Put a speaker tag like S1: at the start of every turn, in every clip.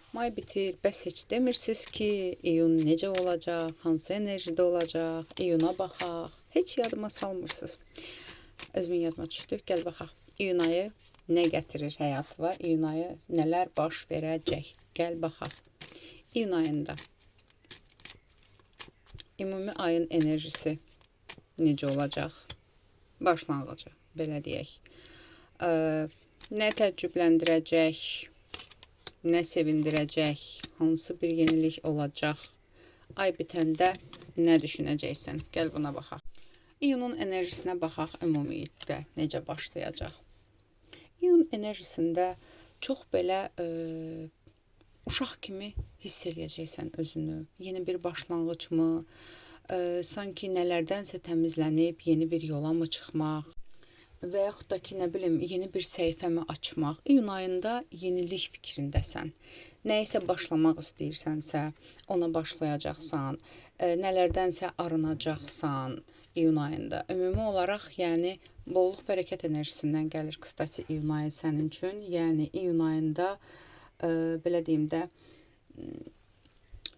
S1: May bitir, bəs heç demirsiniz ki, iyun necə olacaq, hansı enerjide olacaq, iyuna baxaq. Heç yadıma salmırsınız. Özümün yadıma düşdü. Gəl baxaq. İyun ayı nə gətirir həyatıma? İyun ayı nələr baş verəcək? Gəl baxaq. İyun ayında ümumi ayın enerjisi necə olacaq? Başlanğıcı, belə deyək. Nə təəccübləndirəcək? Nə sevindirəcək? Hansı bir yenilik olacaq? Ay bitəndə nə düşünəcəksən? Gəl buna baxaq. İyunun enerjisinə baxaq ümumilikdə necə başlayacaq. İyun enerjisində çox belə uşaq kimi hiss eləyəcəksən özünü. Yeni bir başlanğıc mı? Sanki nələrdənsə təmizlənib yeni bir yola mı çıxmaq? Və yaxud da ki, nə bilim, yeni bir səhifəmi açmaq. İyun ayında yenilik fikrindəsən. Nəyisə başlamaq istəyirsənsə, ona başlayacaqsan. Nələrdənsə arınacaqsan iyun ayında. Ümumi olaraq, yəni, bolluk bərəkət enerjisindən gəlir qıstası iyun ayı sənin üçün. Yəni, iyun ayında, belə deyim də,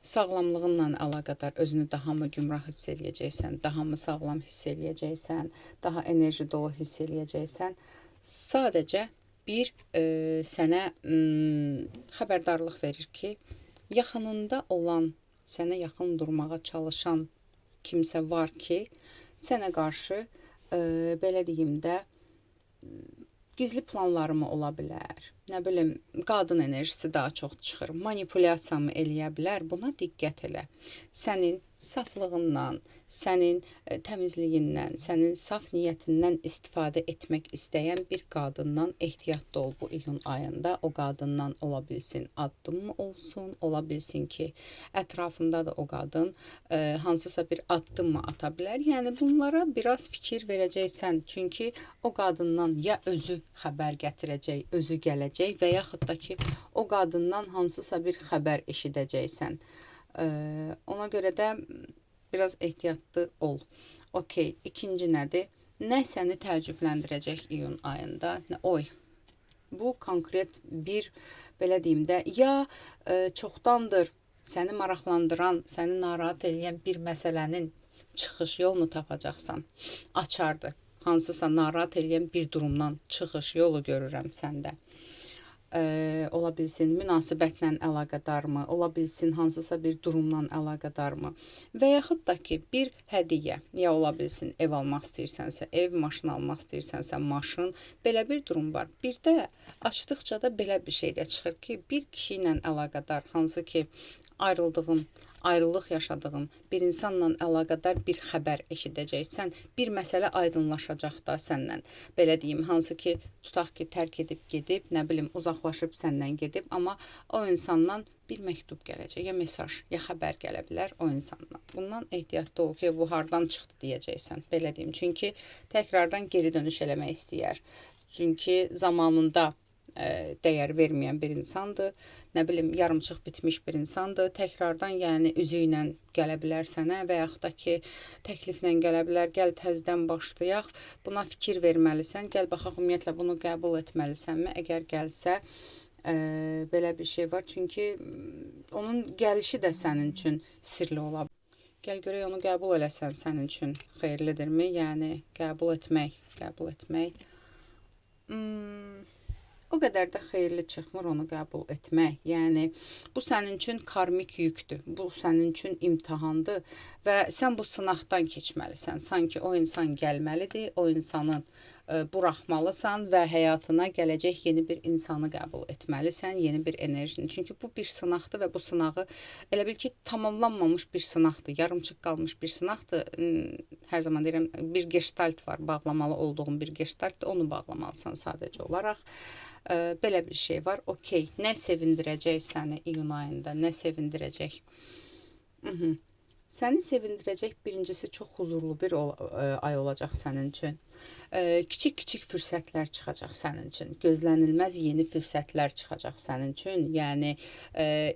S1: sağlamlığınla əlaqədar özünü daha mı gümrah hiss eləyəcəksən, daha mı sağlam hiss eləyəcəksən, daha enerji dolu hiss eləyəcəksən. Sadəcə bir sənə xəbərdarlıq verir ki, yaxınında olan, sənə yaxın durmağa çalışan kimsə var ki, sənə qarşı belə deyim də, gizli planlarımı ola bilər. Nə bilim, qadın enerjisi daha çox çıxır. Manipulyasiya eləyə bilər. Buna diqqət elə. Sənin saflığından, sənin təmizliyindən, sənin saf niyyətindən istifadə etmək istəyən bir qadından ehtiyatlı ol bu iyun ayında. O qadından ola bilsin addım mı olsun, ola bilsin ki, ətrafında da o qadın hansısa bir addım mı ata bilər. Yəni, bunlara biraz fikir verəcəksən. Çünki o qadından ya özü xəbər gətirəcək, özü gələcək və yaxud da ki, o qadından hansısa bir xəbər eşidəcəksən. Ona görə də biraz ehtiyatlı ol. Okey, ikinci nədir? Nə səni təəccübləndirəcək iyun ayında? Oy, bu konkret bir, belə deyim də, ya çoxdandır səni maraqlandıran, səni narahat edən bir məsələnin çıxış yolunu tapacaqsan. Açardır. Hansısa narahat edən bir durumdan çıxış yolu görürəm səndə. Ola bilsin münasibətlə əlaqədarmı, ola bilsin hansısa bir durumla əlaqədarmı və yaxud da ki, bir hədiyyə, ya ola bilsin ev almaq istəyirsənsə, ev, maşın almaq istəyirsənsə, maşın, belə bir durum var. Bir də açdıqca da belə bir şey də çıxır ki, bir kişi ilə əlaqədar, hansı ki, ayrılıq yaşadığın bir insanla əlaqədar bir xəbər eşidəcəksən, bir məsələ aydınlaşacaq da səndən. Belə deyim, hansı ki, tutaq ki, tərk edib gedib, nə bilim, uzaqlaşıb səndən gedib, amma o insandan bir məktub gələcək, ya mesaj, ya xəbər gələ bilər o insandan. Bundan ehtiyatlı ol ki, bu hardan çıxdı deyəcəksən, belə deyim. Çünki təkrardan geri dönüş eləmək istəyər. Çünki zamanında dəyər verməyən bir insandır. Nə bilim, yarımçıq bitmiş bir insandır. Təkrardan, yəni, üzü ilə gələ bilər sənə və yaxud da ki, təkliflə gələ bilər, gəl təzdən başlayaq, buna fikir verməlisən, gəl baxaq, ümumiyyətlə, bunu qəbul etməlisənmi? Əgər gəlsə, belə bir şey var, çünki onun gəlişi də sənin üçün sirli ola bilər. Gəl görək, onu qəbul eləsən sənin üçün xeyirlidirmi? Yəni, qəbul etmək. O qədər də xeyirli çıxmır onu qəbul etmək. Yəni, bu sənin üçün karmik yükdür. Bu sənin üçün imtahandır və sən bu sınaqdan keçməlisən. Sanki o insan gəlməlidir, o insanı buraxmalısan və həyatına gələcək yeni bir insanı qəbul etməlisən, yeni bir enerjini. Çünki bu bir sınaqdır və bu sınağı elə bil ki, tamamlanmamış bir sınaqdır, yarımçıq qalmış bir sınaqdır. Hər zaman deyirəm, bir gestalt var, bağlamalı olduğun bir gestaltdır, onu bağlamalısan sadəcə olaraq. Belə bir şey var. Okey, nə sevindirəcək səni iyun ayında, nə sevindirəcək? Səni sevindirəcək birincisi çox huzurlu bir ay olacaq sənin üçün. Kiçik-kiçik fürsətlər çıxacaq sənin üçün. Gözlənilməz yeni fürsətlər çıxacaq sənin üçün. Yəni,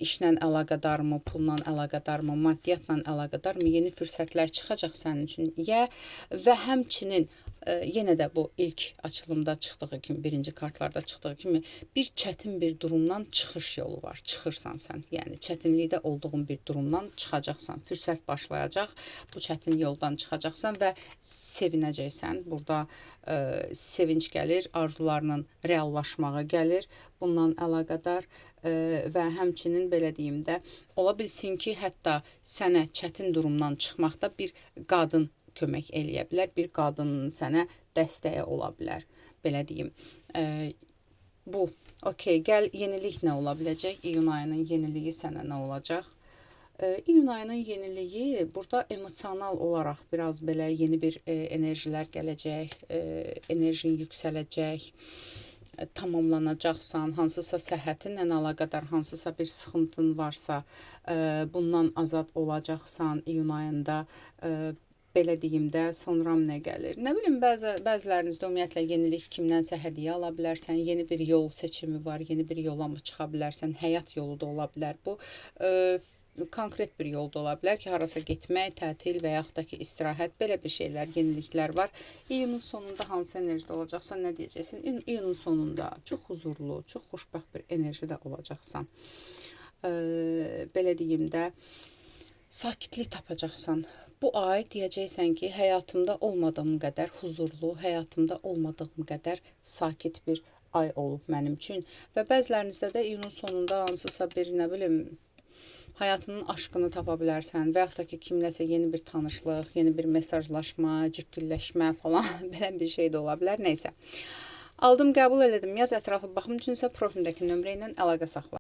S1: işlə əlaqədarmı, pulla əlaqədarmı, maddiyyatla əlaqədarmı yeni fürsətlər çıxacaq sənin üçün. Və həmçinin yenə də bu ilk açılımda çıxdığı kimi, birinci kartlarda çıxdığı kimi bir çətin bir durumdan çıxış yolu var. Çıxırsan sən. Yəni çətinlikdə olduğun bir durumdan çıxacaqsan. Fürsət başlayacaq. Bu çətin yoldan çıxacaqsan və sevinəcəksən. Burada sevinç gəlir, arzularının reallaşmağı gəlir. Bundan əlaqədar və həmçinin belə deyim də, ola bilsin ki, hətta sənə çətin durumdan çıxmaqda bir qadın kömək eləyə bilər, bir qadının sənə dəstəyi ola bilər, belə deyim. Bu, okey, gəl yenilik nə ola biləcək? İyun ayının yeniliyi sənə nə olacaq? İyun ayının yeniliyi burada emosional olaraq biraz belə yeni bir enerjilər gələcək, enerjin yüksələcək, tamamlanacaqsan, hansısa səhhətinlə əlaqədar hansısa bir sıxıntın varsa, bundan azad olacaqsan iyun ayında. Belə deyim də, sonra nə gəlir? Nə bilim, bəzilərinizdə ümumiyyətlə yenilik kimdənsə hədiyyə ala bilərsən, yeni bir yol seçimi var, yeni bir yola mı çıxa bilərsən, həyat yolu da ola bilər. Bu konkret bir yolda ola bilər ki, harasa getmək, tətil və yaxud da ki, istirahət, belə bir şeylər, yeniliklər var. İyunun sonunda hansı enerjide olacaqsan, nə deyəcəksin? İyunun sonunda çox huzurlu, çox xoşbəxt bir enerjide olacaqsan. Belə deyim də, sakitlik tapacaqsan. Bu ay deyəcəksən ki, həyatımda olmadığım qədər huzurlu, həyatımda olmadığım qədər sakit bir ay olub mənim üçün. Və bəzilərinizdə də iyunun sonunda hansısa bir, nə bilim, həyatının aşkını tapa bilərsən və yaxud da ki, kimləsə yeni bir tanışlıq, yeni bir mesajlaşma, cükkülləşmə falan belə bir şey də ola bilər. Neysə. Aldım, qəbul elədim. Yaz ətraflı baxım üçünsə profilimdəki nömrə ilə əlaqə saxla.